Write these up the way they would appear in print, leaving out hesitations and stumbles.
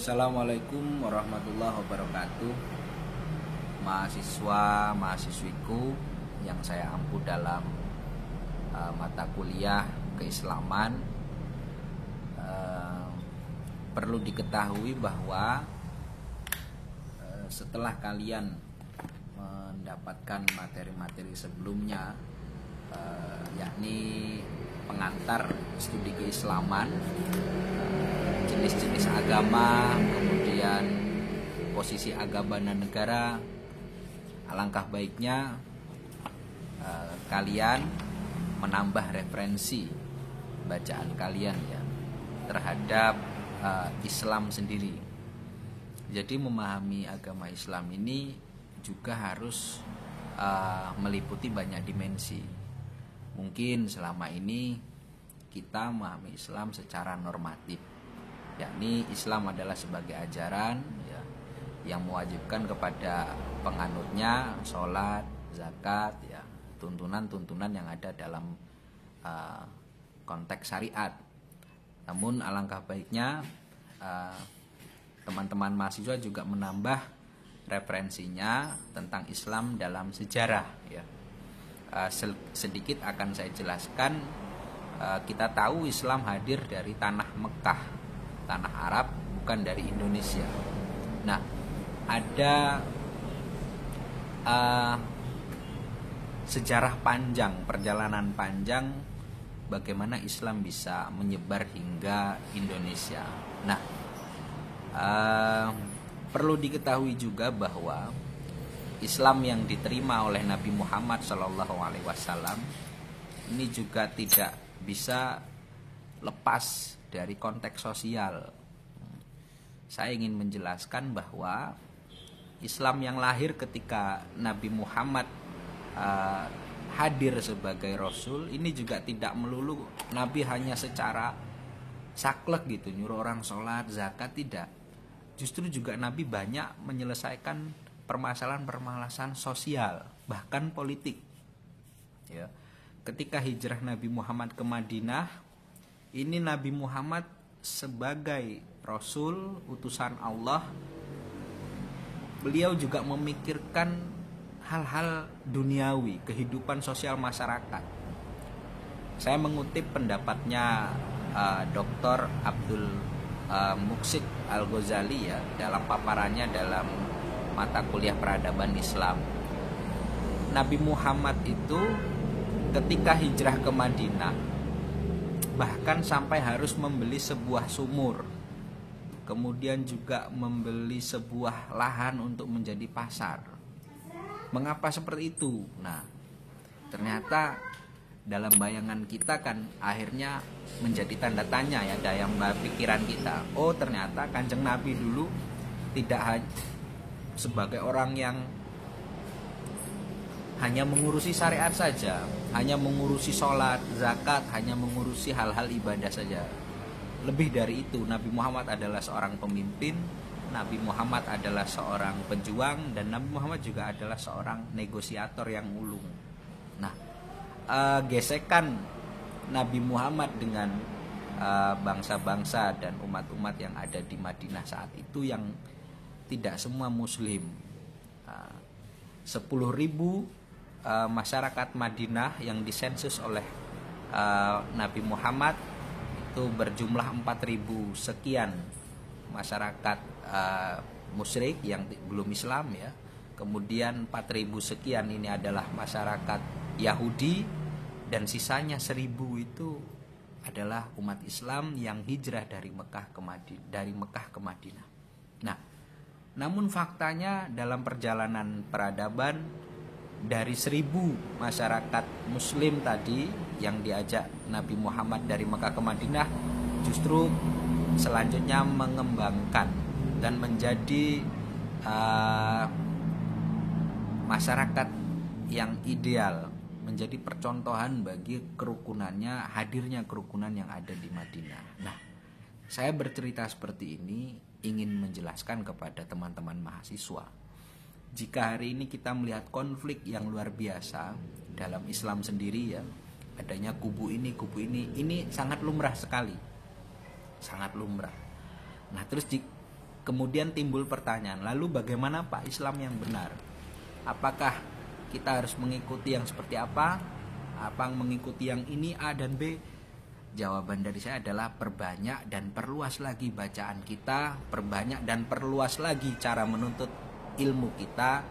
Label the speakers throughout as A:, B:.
A: Assalamualaikum warahmatullahi wabarakatuh. Mahasiswa, mahasiswiku yang saya ampu dalam mata kuliah keislaman, perlu diketahui bahwa setelah kalian mendapatkan materi-materi sebelumnya, yakni pengantar studi keislaman, jenis-jenis agama, kemudian posisi agama dan negara, alangkah baiknya kalian menambah referensi bacaan kalian ya terhadap Islam sendiri. Jadi memahami agama Islam ini juga harus meliputi banyak dimensi. Mungkin selama ini kita memahami Islam secara normatif, yakni Islam adalah sebagai ajaran ya, yang mewajibkan kepada penganutnya sholat, zakat ya, tuntunan-tuntunan yang ada dalam konteks syariat. Namun alangkah baiknya teman-teman mahasiswa juga menambah referensinya tentang Islam dalam sejarah ya. Sedikit akan saya jelaskan. Kita tahu Islam hadir dari tanah Mekah, tanah Arab, bukan dari Indonesia. Nah, ada sejarah panjang, perjalanan panjang bagaimana Islam bisa menyebar hingga Indonesia. Nah, perlu diketahui juga bahwa Islam yang diterima oleh Nabi Muhammad SAW ini juga tidak bisa lepas dari konteks sosial. Saya ingin menjelaskan bahwa Islam yang lahir ketika Nabi Muhammad hadir sebagai Rasul ini juga tidak melulu Nabi hanya secara saklek gitu, nyuruh orang sholat, zakat, tidak. Justru juga Nabi banyak menyelesaikan permasalahan-permasalahan sosial, bahkan politik ya. Ketika hijrah Nabi Muhammad ke Madinah, ini Nabi Muhammad sebagai Rasul, utusan Allah, beliau juga memikirkan hal-hal duniawi, kehidupan sosial masyarakat. Saya mengutip pendapatnya Dr. Abdul Muqsid Al-Ghazali ya, dalam paparannya dalam mata kuliah peradaban Islam. Nabi Muhammad itu ketika hijrah ke Madinah bahkan sampai harus membeli sebuah sumur, kemudian juga membeli sebuah lahan untuk menjadi pasar. Mengapa seperti itu? Nah, ternyata dalam bayangan kita kan akhirnya menjadi tanda tanya ya dalam pikiran kita. Oh, ternyata Kanjeng Nabi dulu tidak sebagai orang yang hanya mengurusi syariat saja, hanya mengurusi sholat, zakat, hanya mengurusi hal-hal ibadah saja. Lebih dari itu, Nabi Muhammad adalah seorang pemimpin, Nabi Muhammad adalah seorang pejuang, dan Nabi Muhammad juga adalah seorang negosiator yang ulung. Nah, gesekan Nabi Muhammad dengan bangsa-bangsa dan umat-umat yang ada di Madinah saat itu yang tidak semua Muslim. 10.000 masyarakat Madinah yang disensus oleh Nabi Muhammad itu berjumlah 4.000 sekian masyarakat musyrik yang belum Islam ya. Kemudian 4.000 sekian ini adalah masyarakat Yahudi, dan sisanya 1.000 itu adalah umat Islam yang hijrah dari Mekah ke Madinah. Nah, namun faktanya dalam perjalanan peradaban dari 1.000 masyarakat Muslim tadi yang diajak Nabi Muhammad dari Mekah ke Madinah, justru selanjutnya mengembangkan dan menjadi masyarakat yang ideal, menjadi percontohan bagi kerukunannya, hadirnya kerukunan yang ada di Madinah. Nah, saya bercerita seperti ini ingin menjelaskan kepada teman-teman mahasiswa, jika hari ini kita melihat konflik yang luar biasa dalam Islam sendiri ya, adanya kubu ini sangat lumrah sekali, sangat lumrah. Nah, terus kemudian timbul pertanyaan, lalu bagaimana Pak Islam yang benar? Apakah kita harus mengikuti yang seperti apa? Apa mengikuti yang ini A dan B? Jawaban dari saya adalah perbanyak dan perluas lagi bacaan kita, perbanyak dan perluas lagi cara menuntut ilmu kita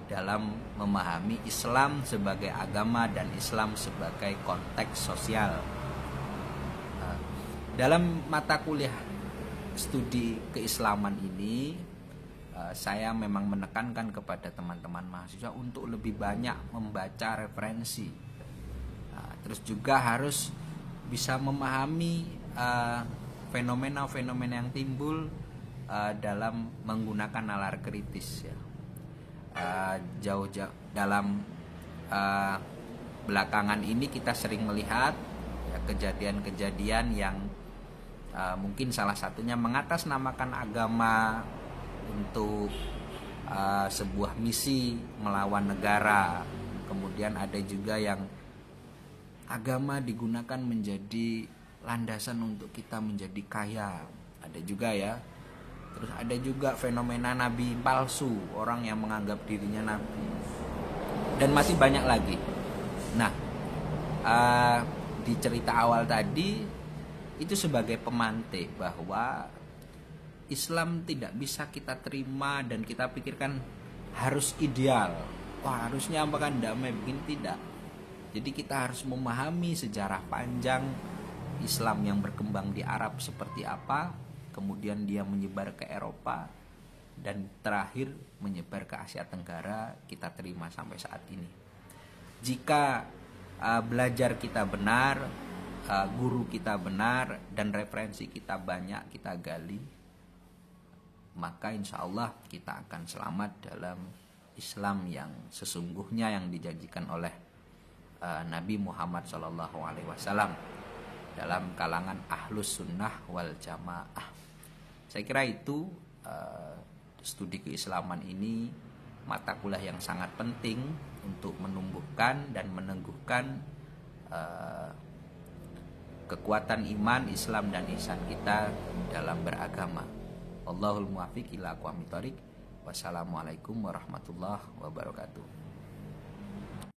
A: dalam memahami Islam sebagai agama dan Islam sebagai konteks sosial. Dalam mata kuliah studi keislaman ini, saya memang menekankan kepada teman-teman mahasiswa untuk lebih banyak membaca referensi. Terus juga harus bisa memahami fenomena-fenomena yang timbul dalam menggunakan nalar kritis ya. Jauh-jauh dalam belakangan ini kita sering melihat ya, kejadian-kejadian yang mungkin salah satunya mengatasnamakan agama untuk sebuah misi melawan negara. Kemudian ada juga yang agama digunakan menjadi landasan untuk kita menjadi kaya. Ada juga ya. Terus ada juga fenomena nabi palsu, orang yang menganggap dirinya nabi. Dan masih banyak lagi. Nah, di cerita awal tadi itu sebagai pemantik bahwa Islam tidak bisa kita terima dan kita pikirkan harus ideal. Wah, harusnya apakah damai begini? Tidak. Jadi kita harus memahami sejarah panjang Islam yang berkembang di Arab seperti apa, kemudian dia menyebar ke Eropa, dan terakhir menyebar ke Asia Tenggara, kita terima sampai saat ini. Jika belajar kita benar, guru kita benar, dan referensi kita banyak kita gali, maka insya Allah kita akan selamat dalam Islam yang sesungguhnya yang dijanjikan oleh Nabi Muhammad SAW dalam kalangan ahlus sunnah wal jamaah. Saya kira itu studi keislaman ini mata kuliah yang sangat penting untuk menumbuhkan dan meneguhkan kekuatan iman, Islam dan ihsan kita dalam beragama. Wallahul muwaffiq ila aqwamit thoriq. Wassalamualaikum warahmatullahi wabarakatuh.